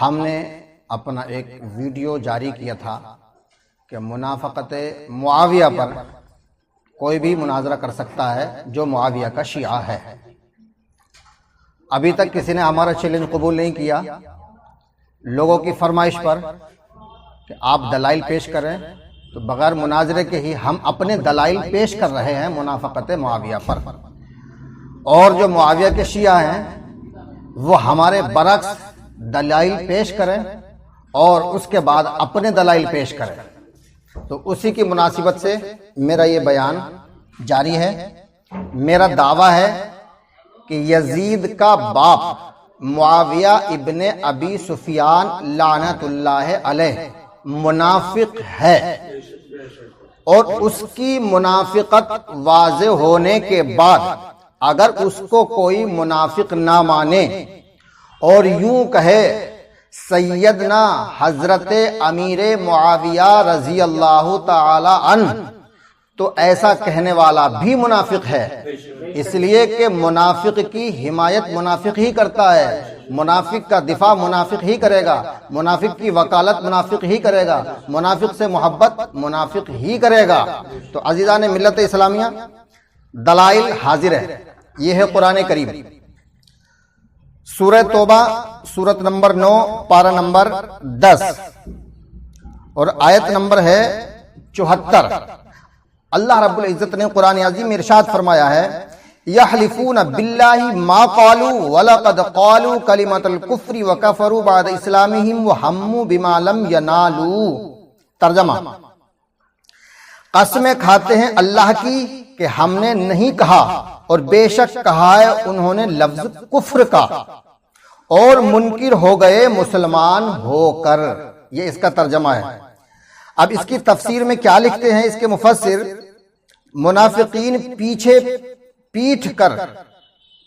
ہم نے اپنا ایک ویڈیو جاری کیا تھا کہ منافقت معاویہ پر کوئی بھی مناظرہ کر سکتا ہے جو معاویہ کا شیعہ ہے۔ ابھی تک کسی نے ہمارا چیلنج قبول نہیں کیا، لوگوں کی فرمائش پر کہ آپ دلائل پیش کریں، تو بغیر مناظرے کے ہی ہم اپنے دلائل پیش کر رہے ہیں منافقت معاویہ پر، اور جو معاویہ کے شیعہ ہیں وہ ہمارے برعکس دلائل پیش کریں اور اس کے بعد اپنے دلائل پیش کریں۔ تو اسی کی مناسبت سے میرا یہ بیان جاری ہے۔ میرا دعویٰ ہے کہ یزید کا باپ معاویہ ابن ابی سفیان لعنت اللہ علیہ منافق ہے، اور اس کی منافقت واضح ہونے کے بعد اگر اس کو کوئی منافق نہ مانے اور یوں کہے سیدنا حضرت امیر معاویہ رضی اللہ تعالی عنہ، تو ایسا کہنے والا بھی منافق ہے، اس لیے کہ منافق کی حمایت منافق ہی کرتا ہے، منافق کا دفاع منافق ہی کرے گا، منافق کی وکالت منافق ہی کرے گا، منافق سے محبت منافق ہی کرے گا۔ تو عزیزان ملت اسلامیہ، دلائل حاضر ہے۔ یہ ہے قرآن کریم، سورہ توبہ سورت نمبر 9 پارہ نمبر 10 اور آیت نمبر ہے 74۔ اللہ رب العزت نے قرآن عظیم میں ارشاد فرمایا ہے، یحلفون باللہ ما قالوا ولقد قالوا کلمۃ الکفر وکفروا بعد اسلامہم وہموا بما لم ینالوا۔ ترجمہ، قسمیں کھاتے ہیں اللہ کی کہ ہم نے نہیں کہا، اور بے شک کہا ہے انہوں نے لفظ کفر کا، اور منکر ہو گئے مسلمان ہو کر۔ یہ اس کا ترجمہ ہے۔ اب اس کی تفسیر میں کیا لکھتے ہیں اس کے مفسر، منافقین پیٹھ کر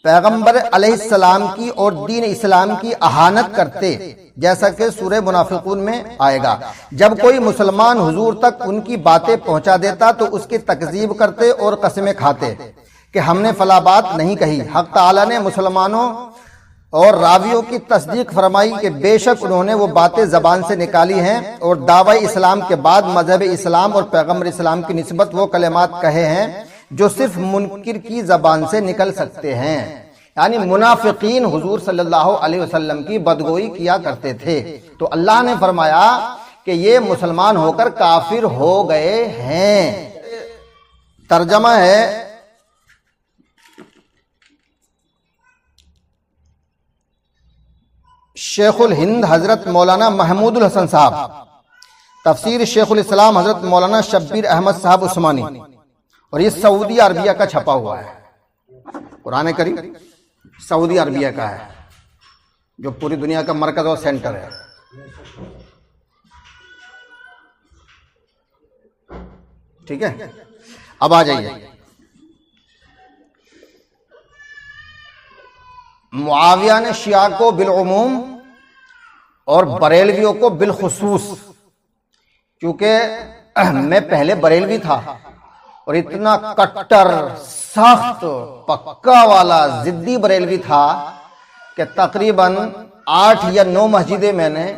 پیغمبر علیہ السلام کی اور دین اسلام کی اہانت کرتے، جیسا کہ سورہ منافقون میں آئے گا۔ جب کوئی مسلمان حضور تک ان کی باتیں پہنچا دیتا تو اس کی تکذیب کرتے اور قسمیں کھاتے کہ ہم نے فلاں بات نہیں کہی۔ حق تعالیٰ نے مسلمانوں اور راویوں کی تصدیق فرمائی کہ بے شک انہوں نے وہ باتیں زبان سے نکالی ہیں، اور دعوی اسلام کے بعد مذہب اسلام اور پیغمبر اسلام کی نسبت وہ کلمات کہے ہیں جو صرف منکر کی زبان سے نکل سکتے ہیں۔ یعنی منافقین حضور صلی اللہ علیہ وسلم کی بدگوئی کیا کرتے تھے، تو اللہ نے فرمایا کہ یہ مسلمان ہو کر کافر ہو گئے ہیں۔ ترجمہ ہے، شیخ الہند حضرت مولانا محمود الحسن صاحب، تفسیر شیخ الاسلام حضرت مولانا شبیر احمد صاحب عثمانی، اور یہ سعودی عربیہ کا چھپا ہوا ہے۔ قرآن کریم سعودی عربیہ کا ہے، جو پوری دنیا کا مرکز اور سینٹر ہے۔ ٹھیک ہے، اب آ جائیے۔ معاویہ نے شیعہ کو بالعموم اور بریلویوں کو بالخصوص، کیونکہ میں پہلے بریلوی تھا اور اتنا کٹر، سخت، پکا والا ضدی بریلوی تھا کہ تقریباً 8 یا 9 مسجدیں میں نے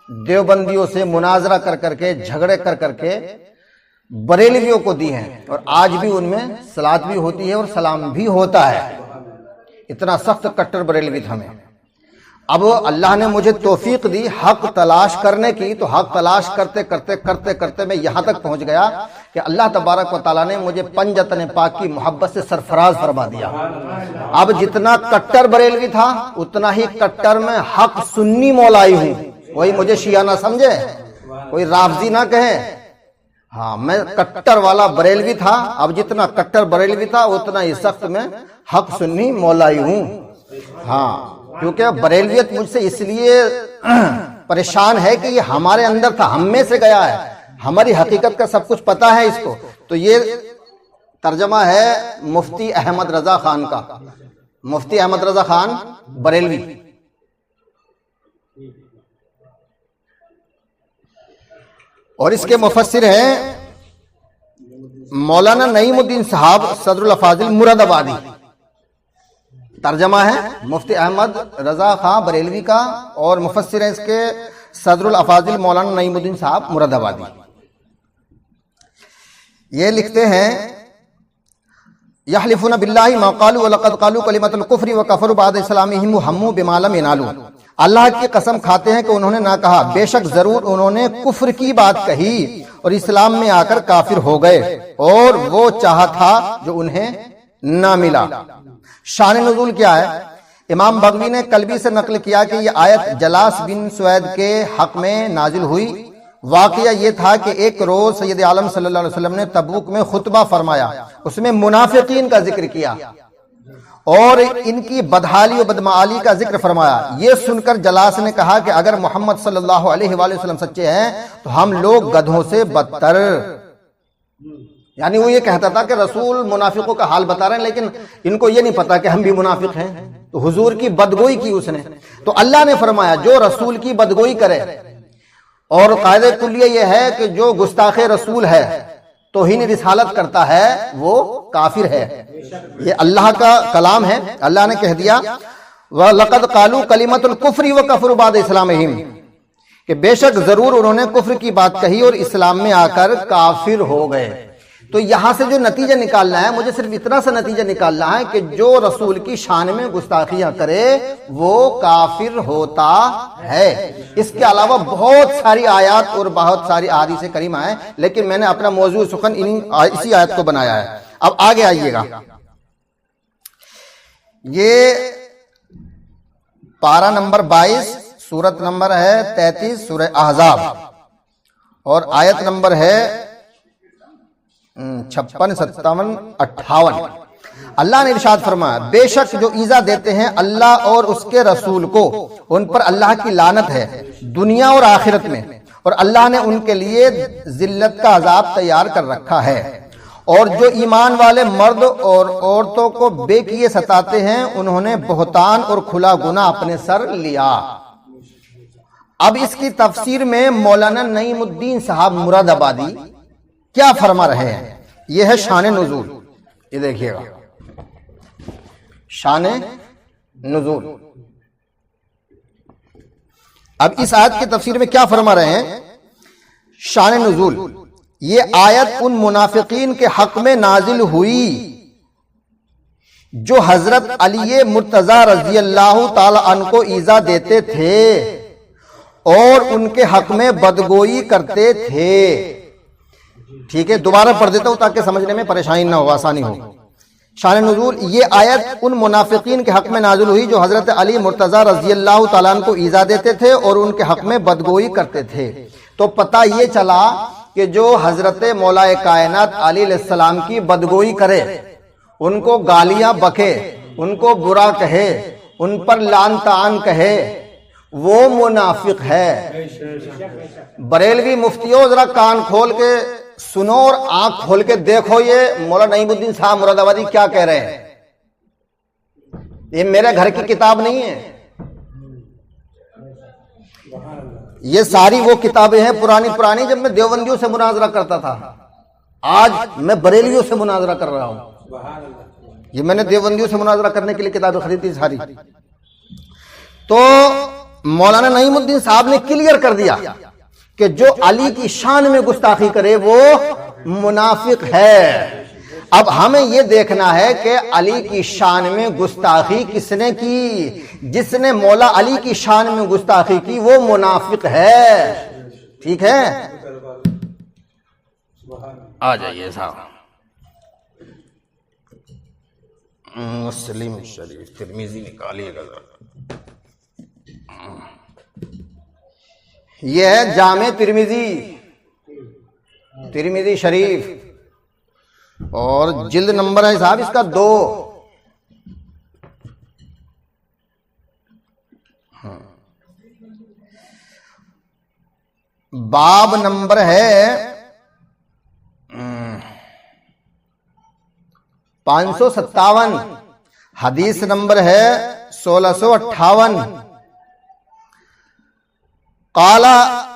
دیوبندیوں سے مناظرہ کر کے، جھگڑے کر کے بریلویوں کو دی ہیں، اور آج بھی ان میں صلات بھی ہوتی ہے اور سلام بھی ہوتا ہے۔ اتنا سخت کٹر بریلوی تھا میں۔ اب اللہ نے مجھے توفیق دی حق تلاش کرنے کی، تو حق تلاش کرتے میں یہاں تک پہنچ گیا کہ اللہ تبارک و تعالیٰ نے مجھے پنجتن پاک کی محبت سے سرفراز فرما دیا۔ اب جتنا کٹر بریلوی تھا اتنا ہی کٹر میں حق سنی مولائی ہوں۔ کوئی مجھے شیعہ نہ سمجھے، کوئی رافضی نہ کہے، ہاں میں کٹر والا بریلوی تھا۔ اب جتنا کٹر بریلوی تھا اتنا ہی سخت میں حق سنی مولائی ہوں۔ ہاں، کیونکہ بریلویت مجھ سے اس لیے پریشان ہے کہ یہ ہمارے اندر تھا، ہم میں سے گیا ہے، ہماری حقیقت کا سب کچھ پتا ہے اس کو۔ تو یہ ترجمہ ہے مفتی احمد رضا خان کا، مفتی احمد رضا خان بریلوی۔ اور اس کے مفسر ہیں مولانا نعیم الدین صاحب صدر الافاضل مراد آبادی۔ ترجمہ ہے مفتی احمد رضا خان بریلوی کا، اور مفسر ہیں اس کے صدر الافاضل مولانا نعیم الدین صاحب مراد آبادی۔ یہ لکھتے ہیں یحلفون باللہ ما قالوا ولقد قالوا کلمۃ الکفر وکفروا بعد اسلامہم وہموا بما لم ینالوا، اللہ کی قسم کھاتے ہیں کہ انہوں نے نہ کہا، بے شک ضرور انہوں نے کفر کی بات کہی اور اسلام میں آ کر کافر ہو گئے، اور وہ چاہا تھا جو انہیں نہ ملا۔ شان نزول کیا ہے؟ امام بغوی نے کلبی سے نقل کیا کہ یہ آیت جلاس بن سوید کے حق میں نازل ہوئی۔ واقعہ یہ تھا کہ ایک روز سید عالم صلی اللہ علیہ وسلم نے تبوک میں خطبہ فرمایا، اس میں منافقین کا ذکر کیا اور ان کی بدحالی و بدمعالی کا ذکر فرمایا۔ یہ سن کر جلاس نے کہا کہ اگر محمد صلی اللہ علیہ وآلہ وسلم سچے ہیں تو ہم لوگ گدھوں سے بدتر، یعنی وہ یہ کہتا تھا کہ رسول منافقوں کا حال بتا رہے ہیں، لیکن ان کو یہ نہیں پتا کہ ہم بھی منافق ہیں، تو حضور کی بدگوئی کی اس نے۔ تو اللہ نے فرمایا جو رسول کی بدگوئی کرے، اور قاعدہ کلیہ یہ ہے کہ جو گستاخ رسول ہے، توہین رسالت کرتا ہے، وہ کافر ہے۔ یہ اللہ کا کلام ہے، اللہ نے کہہ دیا وَلَقَدْ قَالُوا كَلِمَةُ الْكُفْرِ وَكَفْرُوا بَعْدَ إِسْلَامِهِمْ، کہ بے شک ضرور انہوں نے کفر کی بات کہی اور اسلام میں آ کر کافر ہو گئے۔ تو یہاں سے جو نتیجہ نکالنا ہے، مجھے صرف اتنا سا نتیجہ نکالنا ہے کہ جو رسول کی شان میں گستاخیاں کرے وہ کافر ہوتا ہے۔ اس کے علاوہ بہت ساری آیات اور بہت ساری احادیث کریمہ ہیں، لیکن میں نے اپنا موضوع سخن اسی آیت کو بنایا ہے۔ اب آگے آئیے گا، یہ پارہ نمبر 22، سورت نمبر ہے 33، سورہ احزاب، اور آیت نمبر ہے 56، 57، 58۔ اللہ نے ارشاد فرمایا بے شک جو ایذا دیتے ہیں اللہ اور اس کے رسول کو، ان پر اللہ کی لعنت ہے دنیا اور آخرت میں، اور اللہ نے ان کے لیے ذلت کا عذاب تیار کر رکھا ہے۔ اور جو ایمان والے مرد اور عورتوں کو بے کیے ستاتے ہیں، انہوں نے بہتان اور کھلا گناہ اپنے سر لیا۔ اب اس کی تفسیر میں مولانا نعیم الدین صاحب مراد آبادی کیا فرما رہے ہیں؟ یہ ہے شان نزول، یہ دیکھیے گا، شان نزول۔ اب اس آیت کی تفسیر میں کیا فرما رہے ہیں؟ شان نزول، یہ آیت ان منافقین کے حق میں نازل ہوئی جو حضرت علی مرتضی رضی اللہ تعالی عنہ کو ایذا دیتے تھے اور ان کے حق میں بدگوئی کرتے تھے۔ ٹھیک ہے، دوبارہ پڑھ دیتا ہوں تاکہ سمجھنے میں پریشانی نہ ہو، آسانی ہو۔ شان نزول، یہ آیت ان منافقین کے حق میں نازل ہوئی جو حضرت علی مرتضی رضی اللہ تعالیٰ عنہ کو ایذا دیتے تھے اور ان کے حق میں بدگوئی کرتے تھے۔ تو پتہ یہ چلا کہ جو حضرت مولا کائنات علی علیہ السلام کی بدگوئی کرے، ان کو گالیاں بکے، ان کو برا کہے، ان پر لعن طعن کہے، وہ منافق ہے۔ بریلوی مفتیوں ذرا کان کھول کے سنو اور آنکھ کھول کے دیکھو، یہ مولانا نعیم الدین صاحب مراد آبادی کیا کہہ رہے ہیں۔ یہ میرے گھر کی کتاب نہیں ہے، یہ ساری وہ کتابیں ہیں پرانی جب میں دیوبندیوں سے مناظرہ کرتا تھا، آج میں بریلیوں سے مناظرہ کر رہا ہوں۔ یہ میں نے دیوبندیوں سے مناظرہ کرنے کے لیے کتابیں خریدی ساری۔ تو مولانا نعیم الدین صاحب نے کلیئر کر دیا کہ جو علی کی شان میں گستاخی کرے وہ منافق ہے۔ اب ہمیں یہ دیکھنا ہے کہ علی کی شان میں گستاخی کس نے کی؟ جس نے مولا علی کی شان میں گستاخی کی وہ منافق ہے۔ ٹھیک ہے، آ جائیے صاحب، مسلم شریف ترمذی نکالیے گا۔ یہ ہے جامع ترمذی شریف، اور جلد نمبر ہے صاحب اس کا 2۔ باب نمبر ہے 557، حدیث نمبر ہے 1658۔ قال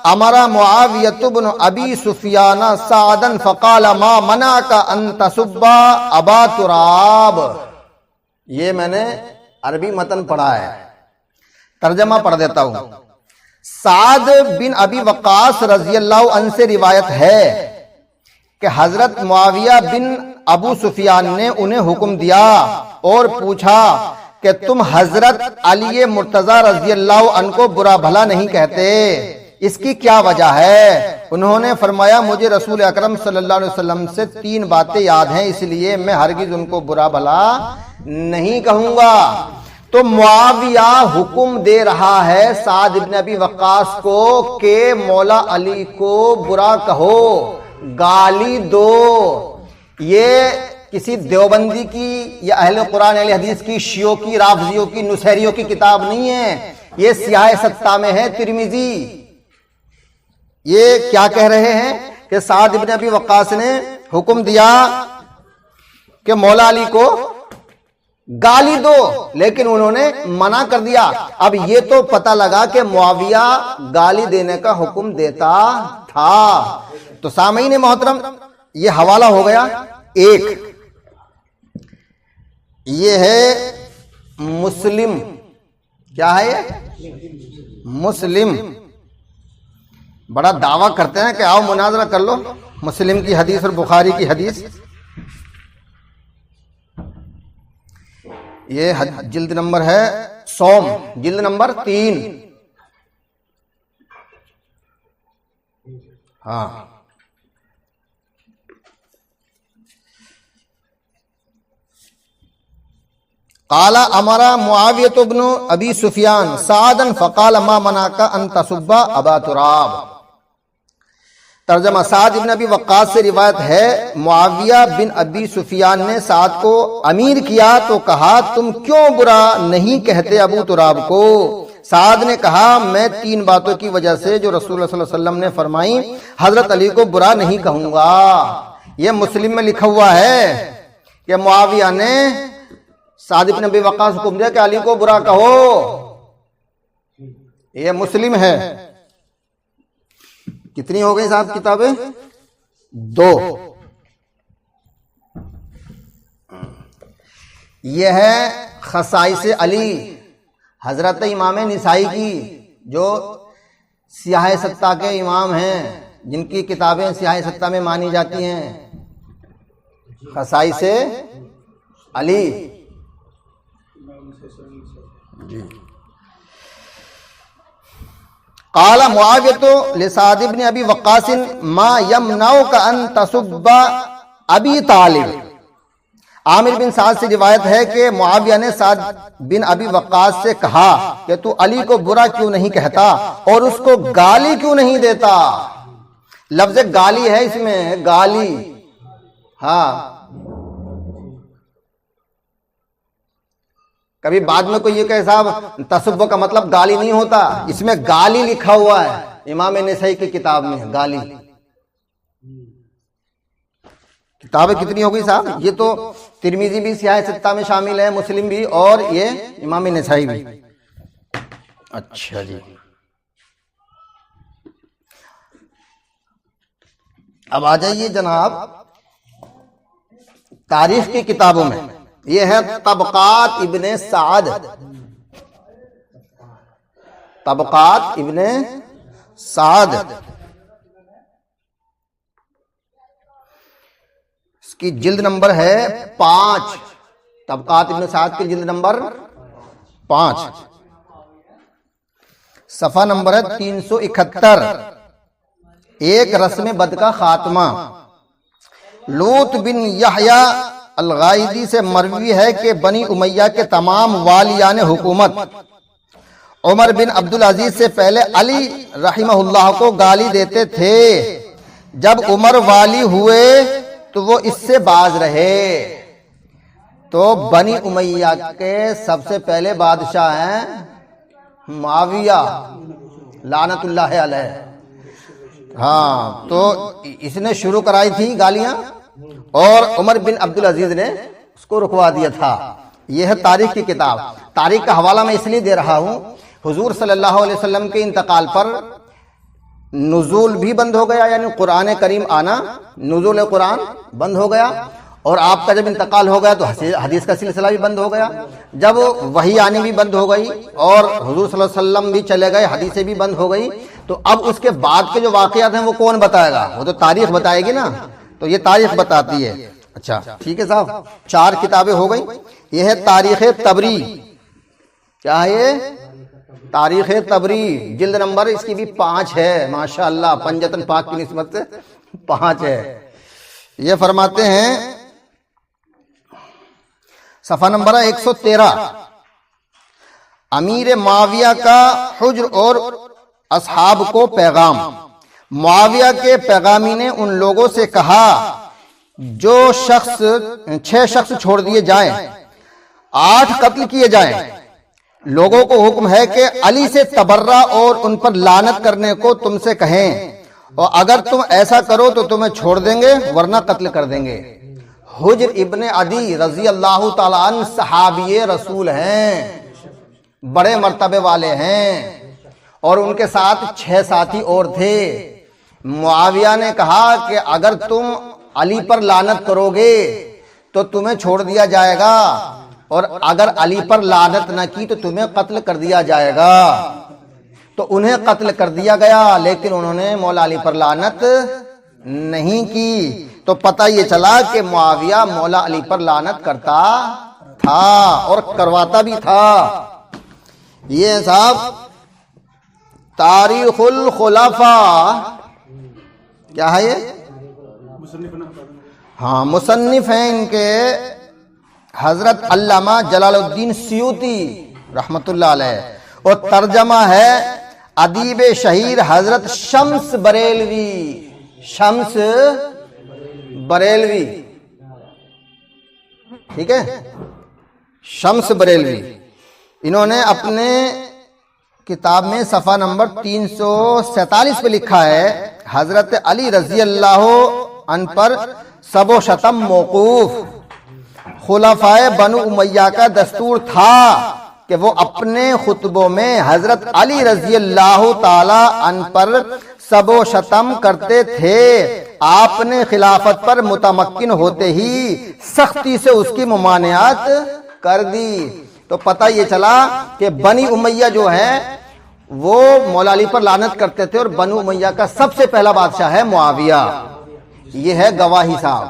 امر معاویہ بن ابی سفیان سعدا فقال ما منعك ان تسب ابا تراب۔ یہ میں نے عربی متن پڑھا ہے، ترجمہ پڑھ دیتا ہوں۔ سعد بن ابی وقاص رضی اللہ عنہ سے روایت ہے کہ حضرت معاویہ بن ابو سفیان نے انہیں حکم دیا اور پوچھا کہ تم حضرت علی مرتضی رضی اللہ عنہ کو برا بھلا نہیں کہتے، اس کی کیا وجہ ہے؟ انہوں نے فرمایا مجھے رسول اکرم صلی اللہ علیہ وسلم سے 3 باتیں یاد ہیں، اس لیے میں ہرگز ان کو برا بھلا نہیں کہوں گا۔ تو معاویہ حکم دے رہا ہے سعد بن ابی وقاص کو کہ مولا علی کو برا کہو، گالی دو۔ یہ کسی دیوبندی کی یا اہل قرآن اہل حدیث کی، شیعوں کی، رافضیوں کی، نصیریوں کی کتاب نہیں ہے، یہ سیاہ ستہ میں ہے ترمذی۔ یہ کیا کہہ رہے ہیں کہ سعد بن ابی وقاص نے حکم دیا کہ مولا علی کو گالی دو، لیکن انہوں نے منع کر دیا۔ اب یہ تو پتہ لگا کہ معاویہ گالی دینے کا حکم دیتا تھا۔ تو سامعین محترم، یہ حوالہ ہو گیا ایک، یہ ہے مسلم۔ کیا ہے یہ؟ مسلم۔ بڑا دعویٰ کرتے ہیں کہ آؤ مناظرہ کر لو، مسلم کی حدیث اور بخاری کی حدیث۔ یہ جلد نمبر ہے سوم، جلد نمبر 3۔ ہاں، قال امر معاویہ بن ابی سفیان سعدا فقال ما منعك ان تسب ابا تراب۔ ترجمہ، سعد بن ابی وقاص سے روایت ہے معاویہ بن ابی سفیان نے سعد کو امیر کیا تو کہا تم کیوں برا نہیں کہتے ابو تراب کو؟ سعد نے کہا میں 3 باتوں کی وجہ سے جو رسول اللہ صلی اللہ علیہ وسلم نے فرمائی حضرت علی کو برا نہیں کہوں گا۔ یہ مسلم میں لکھا ہوا ہے کہ معاویہ نے سعد بن ابی وقاص کو حکم دیا کہ علی کو برا کہو۔ یہ مسلم ہے۔ کتنی ہو گئی صاحب کتابیں؟ 2۔ یہ ہے خصائص علی، حضرت امام نسائی کی، جو سیاہ ستہ کے امام ہیں، جن کی کتابیں سیاہ ستہ میں مانی جاتی ہیں۔ خصائص علی جی۔ قال معاویہ لسعد بن ابی وقاص ما یمنعک ان تسب ابی طالب۔ عامر بن سعد سے روایت ہے کہ معاویہ نے سعد بن ابی وقاص سے کہا کہ تو علی کو برا کیوں نہیں کہتا اور اس کو گالی کیوں نہیں دیتا؟ لفظ گالی ہے اس میں، گالی۔ ہاں، کبھی بعد میں کوئی یہ کہ صاحب تسب کا مطلب گالی نہیں ہوتا، اس میں گالی لکھا ہوا ہے امام نسائی کی کتاب میں، گالی۔ کتابیں کتنی ہو گئی صاحب؟ یہ تو ترمذی بھی سیاہ ستہ میں شامل ہے، مسلم بھی، اور یہ امام نسائی بھی۔ اچھا جی، اب آ جائیے جناب تاریخ کی کتابوں میں۔ یہ ہے طبقات ابن سعد، طبقات ابن سعد، اس کی جلد نمبر ہے 5۔ طبقات ابن سعد کی جلد نمبر 5، صفحہ نمبر ہے 371۔ ایک رسم بد کا خاتمہ۔ لوط بن یحییٰ الغائدی سے مروی ہے کہ بنی امیہ کے تمام والیان حکومت عمر بن عبدالعزیز سے پہلے علی رحمہ اللہ کو گالی دیتے تھے۔ جب عمر والی ہوئے تو وہ اس سے باز رہے۔ تو بنی امیہ کے سب سے پہلے بادشاہ ہیں معاویہ لعنت اللہ علیہ۔ ہاں، تو اس نے شروع کرائی تھی گالیاں اور عمر بن عبدالعزیز نے اس کو رکوا دیا تھا۔ یہ ہے تاریخ کی کتاب۔ تاریخ کا حوالہ میں اس لیے دے رہا ہوں، حضور صلی اللہ علیہ وسلم کے انتقال پر نزول بھی بند ہو گیا، یعنی قرآن کریم آنا، نزول قرآن بند ہو گیا، اور آپ کا جب انتقال ہو گیا تو حدیث کا سلسلہ بھی بند ہو گیا، جب وحی آنی بھی بند ہو گئی اور حضور صلی اللہ علیہ وسلم بھی چلے گئے، حدیثیں بھی بند ہو گئی، تو اب اس کے بعد کے جو واقعات ہیں وہ کون بتائے گا؟ وہ تو تاریخ بتائے گی نا، تو یہ تاریخ بتاتی ہے۔ اچھا ٹھیک ہے صاحب، 4 کتابیں ہو گئی۔ یہ ہے تاریخ طبری، کیا ہے یہ؟ تاریخ طبری، جلد نمبر اس کی بھی 5 ہے، ماشاءاللہ پنجتن پاک کی نسبت سے 5 ہے۔ یہ فرماتے ہیں صفحہ نمبر 113، امیر معاویہ کا حجر اور اصحاب کو پیغام۔ معاویہ کے پیغامی نے ان لوگوں سے کہا جو 6 شخص چھوڑ دیے جائیں، 8 قتل کیے جائیں۔ لوگوں کو حکم ہے کہ علی سے تبرہ اور ان پر لعنت کرنے کو تم سے کہیں، اور اگر تم ایسا کرو تو تمہیں چھوڑ دیں گے ورنہ قتل کر دیں گے۔ حجر ابن عدی رضی اللہ تعالیٰ عنہ صحابی رسول ہیں، بڑے مرتبے والے ہیں، اور ان کے ساتھ 6 ساتھی اور تھے۔ معاویہ نے کہا کہ اگر تم علی پر لعنت کرو گے تو تمہیں چھوڑ دیا جائے گا، اور اگر علی پر لعنت نہ کی تو تمہیں قتل کر دیا جائے گا۔ تو انہیں قتل کر دیا گیا، لیکن انہوں نے مولا علی پر لعنت نہیں کی۔ تو پتہ یہ چلا کہ معاویہ مولا علی پر لعنت کرتا تھا اور کرواتا بھی تھا۔ یہ صاحب تاریخ الخلفاء، کیا ہے یہ؟ ہاں مصنف ہیں ان کے حضرت علامہ جلال الدین سیوطی رحمت اللہ علیہ، اور ترجمہ ہے ادیب شہیر حضرت شمس بریلوی، شمس بریلوی، ٹھیک ہے، شمس بریلوی۔ انہوں نے اپنے کتاب میں صفحہ نمبر 347 پہ لکھا ہے حضرت علی رضی اللہ عنہ پر سب و شتم موقوف۔ خلفائے بنو امیہ کا دستور تھا کہ وہ اپنے خطبوں میں حضرت علی رضی اللہ تعالی عنہ پر سب و شتم کرتے تھے۔ آپ نے خلافت پر متمکن ہوتے ہی سختی سے اس کی ممانعت کر دی۔ تو پتہ یہ چلا کہ بنی امیہ جو ہے وہ مولا علی پر لعنت کرتے تھے، اور بنو امیہ کا سب سے پہلا بادشاہ ہے معاویہ۔ یہ ہے گواہی صاحب۔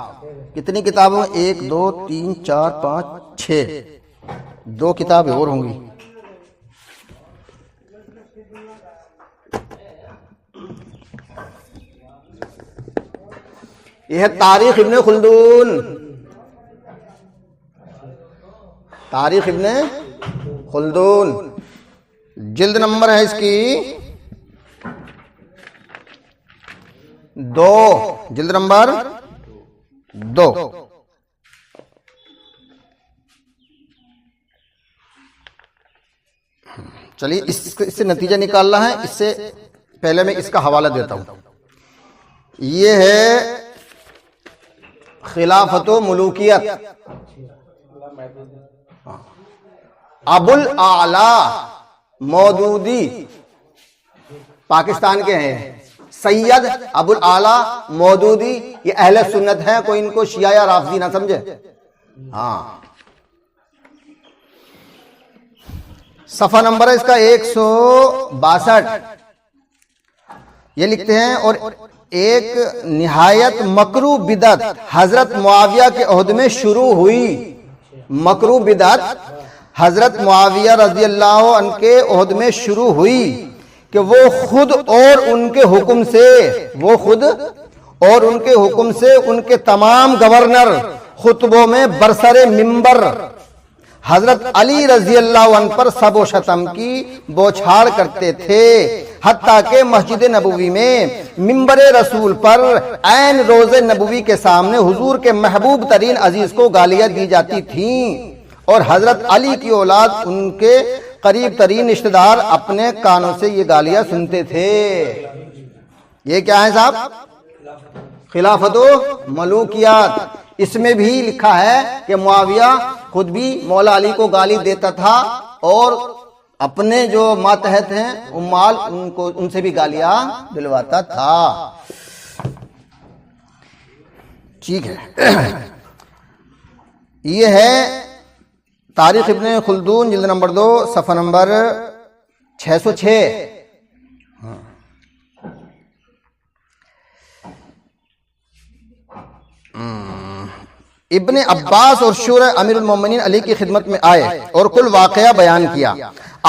کتنی کتابوں؟ 1 2 3 4 5 6، 2 کتابیں اور ہوں گی۔ یہ ہے تاریخ ابن خلدون، تاریخ ابن خلدون، جلد نمبر ہے اس کی 2، جلد نمبر 2۔ چلیے اس سے نتیجہ نکالنا ہے، اس سے پہلے میں اس کا حوالہ دیتا ہوں۔ یہ ہے خلافت و ملوکیت، ابو الاعلی مودودی، پاکستان کے ہیں سید ابو الاعلی مودودی، یہ اہل سنت ہیں، کوئی ان کو شیعہ یا رافضی نہ سمجھے۔ ہاں صفحہ نمبر ہے اس کا 162، یہ لکھتے ہیں اور ایک نہایت مکروہ بدعت حضرت معاویہ کے عہد میں شروع ہوئی۔ مکروہ بدعت حضرت معاویہ رضی اللہ عنہ کے عہد میں شروع ہوئی کہ وہ خود اور ان کے حکم سے ان کے تمام گورنر خطبوں میں برسر منبر حضرت علی رضی اللہ عنہ پر سب و شتم کی بوچھاڑ کرتے تھے، حتیٰ کہ مسجد نبوی میں منبر رسول پر عین روضہ نبوی کے سامنے حضور کے محبوب ترین عزیز کو گالیاں دی جاتی تھیں، اور حضرت علی کی اولاد ان کے قریب ترین رشتہ دار اپنے کانوں سے یہ گالیاں سنتے تھے۔ یہ کیا ہے صاحب؟ خلافت و ملوکیات۔ اس میں بھی لکھا ہے کہ معاویہ خود بھی مولا علی کو گالی دیتا تھا، اور اپنے جو ماتحت ہیں امال ان سے بھی گالیاں دلواتا تھا۔ ٹھیک ہے، یہ ہے تاریخ ابن خلدون جلد نمبر 2 صفحہ نمبر 606۔ ابن عباس اور شورى امیر المومنین علی کی خدمت میں آئے اور کل واقعہ بیان کیا۔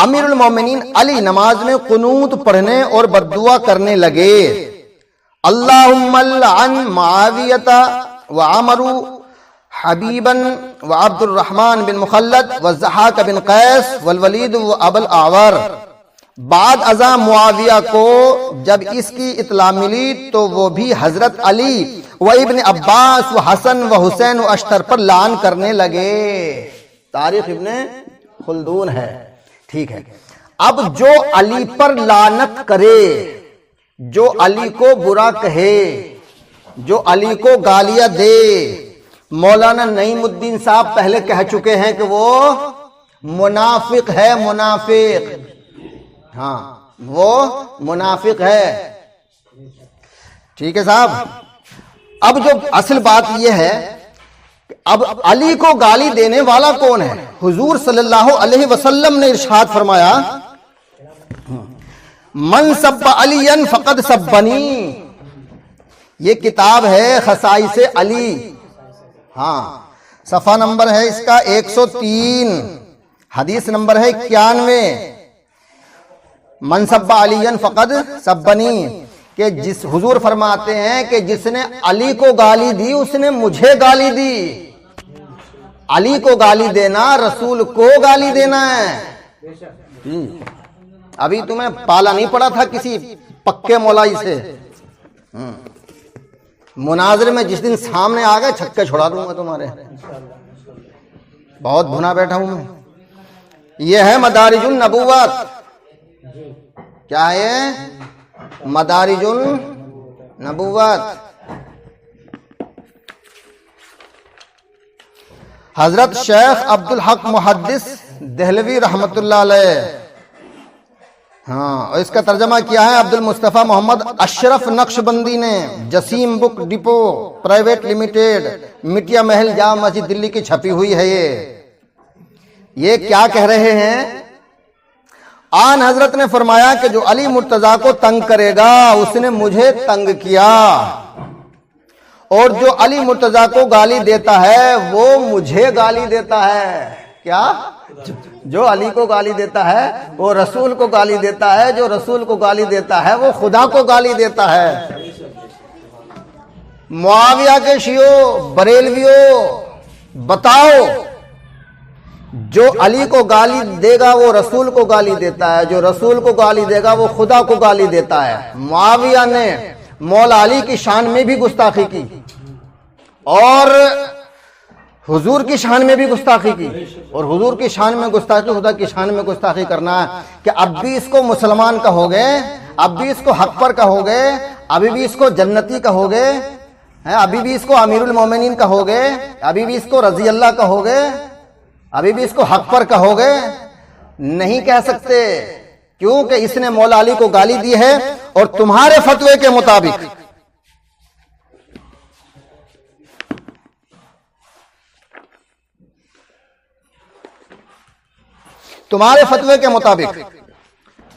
امیر المومنین علی نماز میں قنوت پڑھنے اور بددعا کرنے لگے، اللہم لعن معاویۃ وعمر حبیبا وعبد الرحمن بن مخلد والضحاک بن قیس والولید وابا الاعور۔ بعد ازاں معاویہ کو جب اس کی اطلاع ملی تو وہ بھی حضرت علی و ابن عباس و حسن و حسین و اشتر پر لعن کرنے لگے۔ تاریخ ابن خلدون ہے، ٹھیک ہے۔ اب جو علی پر لعنت کرے، جو علی کو برا کہے، جو علی کو گالیاں دے، مولانا نعیم الدین صاحب پہلے کہہ چکے ہیں کہ وہ منافق ہے، منافق، ہاں وہ منافق ہے، ٹھیک ہے صاحب۔ اب جو اصل بات یہ ہے کہ اب علی کو گالی دینے والا کون ہے؟ حضور صلی اللہ علیہ وسلم نے ارشاد فرمایا، من سب علی فقد سبنی۔ یہ کتاب ہے خصائص علی، ہاں صفحہ نمبر ہے اس کا 103، حدیث نمبر ہے 91۔ من سب علی فقد سبنی، کہ جس حضور فرماتے ہیں کہ جس نے علی کو گالی دی اس نے مجھے گالی دی۔ علی کو گالی دینا رسول کو گالی دینا ہے۔ ابھی تمہیں پالا نہیں پڑا تھا کسی پکے مولائی سے، مناظرے میں جس دن سامنے آ گئے چھکے چھڑا دوں گا تمہارے، بہت بھنا بیٹھا ہوں میں۔ یہ ہے مدارج النبوت، کیا ہے؟ مدارج النبوت۔ حضرت شیخ عبدالحق محدث دہلوی رحمت اللہ علیہ، ہاں، اور اس کا ترجمہ کیا ہے عبد المصطفیٰ محمد اشرف نقشبندی نے، Jasim book depot private limited, Matia Mahal Jama مسجد دلی کی چھپی ہوئی ہے۔ یہ کیا کہہ رہے ہیں؟ آن حضرت نے فرمایا کہ جو علی مرتضیٰ کو تنگ کرے گا اس نے مجھے تنگ کیا، اور جو علی مرتضیٰ کو گالی دیتا ہے وہ مجھے گالی دیتا ہے۔ کیا؟ جو علی کو گالی دیتا ہے وہ رسول کو گالی دیتا ہے، جو رسول کو گالی دیتا ہے وہ خدا کو گالی دیتا ہے۔ معاویہ کے شیعو بریلویو بتاؤ، جو علی کو گالی دے گا وہ رسول کو گالی دیتا ہے، جو رسول کو گالی دے گا وہ خدا کو گالی دیتا ہے۔ معاویہ نے مولا علی کی شان میں بھی گستاخی کی اور حضور کی شان میں بھی گستاخی کی، اور حضور کی شان میں گستاخی، خدا کی شان میں گستاخی کرنا ہے کہ اب بھی اس کو مسلمان کہو گے، اب بھی اس کو حق پر کہو گے، ابھی بھی اس کو جنتی کہو گے، ابھی بھی اس کو امیر المومنین کہو گے، ابھی بھی اس کو رضی اللہ کہو گے، ابھی بھی اس کو حق پر کہو گے؟ نہیں کہہ سکتے، کیونکہ اس نے مولا علی کو گالی دی ہے، اور تمہارے فتوے کے مطابق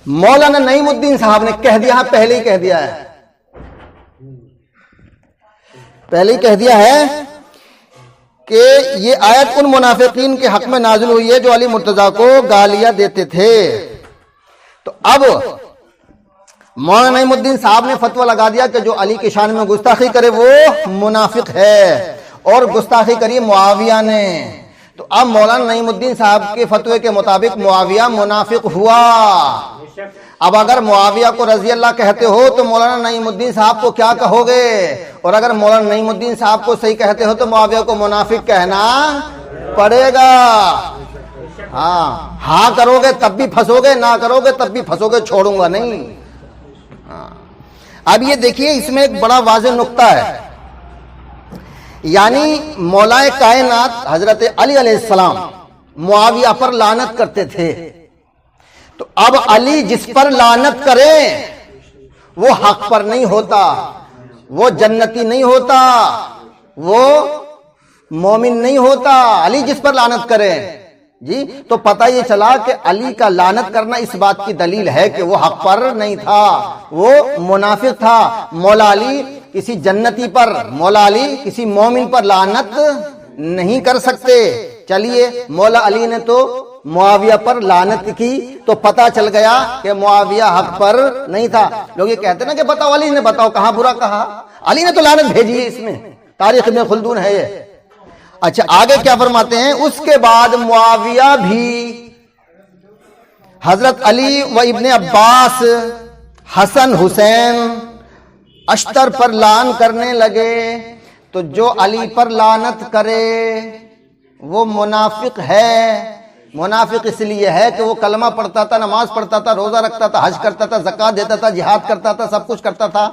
مولانا نعیم الدین صاحب نے کہہ دیا، پہلے ہی کہہ دیا ہے کہ یہ آیت ان منافقین کے حق میں نازل ہوئی ہے جو علی مرتضیٰ کو گالیاں دیتے تھے۔ تو اب مولانا نعیم الدین صاحب نے فتویٰ لگا دیا کہ جو علی کی شان میں گستاخی کرے وہ منافق ہے، اور گستاخی کری معاویہ نے۔ تو اب مولانا نعیم الدین صاحب کے فتوے کے مطابق معاویہ منافق ہوا۔ اب اگر معاویہ کو رضی اللہ کہتے ہو تو مولانا نعیم الدین صاحب کو کیا کہو گے؟ اور اگر مولانا نعیم الدین صاحب کو صحیح کہتے ہو تو معاویہ کو منافق کہنا پڑے گا۔ ہاں کرو گے تب بھی پھنسو گے، نہ کرو گے تب بھی پھنسو گے، چھوڑوں گا نہیں۔ اب یہ دیکھیے اس میں ایک بڑا واضح نقطہ ہے، یعنی مولا کائنات حضرت علی علیہ السلام معاویہ پر لعنت کرتے تھے، تو اب علی جس پر لعنت کرے وہ حق پر نہیں ہوتا، وہ جنتی نہیں ہوتا، وہ مومن نہیں ہوتا علی جس پر لعنت کرے جی۔ تو پتہ یہ چلا کہ علی کا لعنت کرنا اس بات کی دلیل ہے کہ وہ حق پر نہیں تھا، وہ منافق تھا۔ مولا علی کسی جنتی پر، مولا علی کسی مومن پر لعنت نہیں کر سکتے۔ چلیے مولا علی نے تو معاویہ پر لعنت کی تو پتہ چل گیا کہ معاویہ حق پر نہیں تھا۔ لوگ یہ کہتے ہیں نا کہ بتاؤ علی نے، بتاؤ کہاں برا کہا، علی نے تو لعنت بھیجی ہے، اس میں تاریخ ابن خلدون ہے یہ۔ اچھا آگے کیا فرماتے ہیں، اس کے بعد معاویہ بھی حضرت علی و ابن عباس، حسن حسین، اشتر پر لعن کرنے لگے۔ تو جو علی پر لعنت کرے وہ منافق ہے۔ منافق اس لیے ہے کہ وہ کلمہ پڑھتا تھا، نماز پڑھتا تھا، روزہ رکھتا تھا، حج کرتا تھا، زکوٰۃ دیتا تھا، جہاد کرتا تھا، سب کچھ کرتا تھا،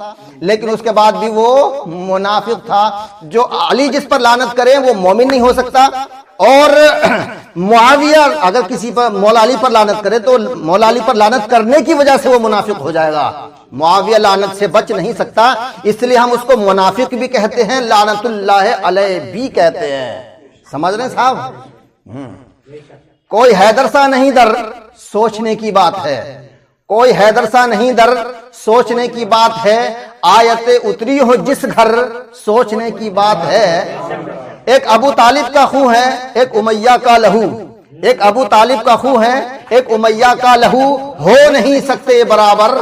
لیکن اس کے بعد بھی وہ منافق تھا۔ جو علی جس پر لعنت کرے وہ مومن نہیں ہو سکتا، اور معاویہ اگر کسی پر مولا علی پر لعنت کرے تو مولا علی پر لعنت کرنے کی وجہ سے وہ منافق ہو جائے گا۔ معاویہ لعنت سے بچ نہیں سکتا، اس لیے ہم اس کو منافق بھی کہتے ہیں، لعنت اللہ علیہ بھی کہتے ہیں۔ سمجھ رہے ہیں صاحب؟ کوئی حیدر سا نہیں در، سوچنے کی بات ہے، کوئی حیدر سا نہیں در، سوچنے کی بات ہے، آیت اتری ہو جس گھر، سوچنے کی بات ہے۔ ایک ابو طالب کا خون ہے، ایک امیہ کا لہو، ایک ابو طالب کا خون ہے، ایک امیہ کا لہو، ہو نہیں سکتے برابر،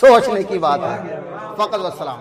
سوچنے کی بات ہے۔ فقط والسلام۔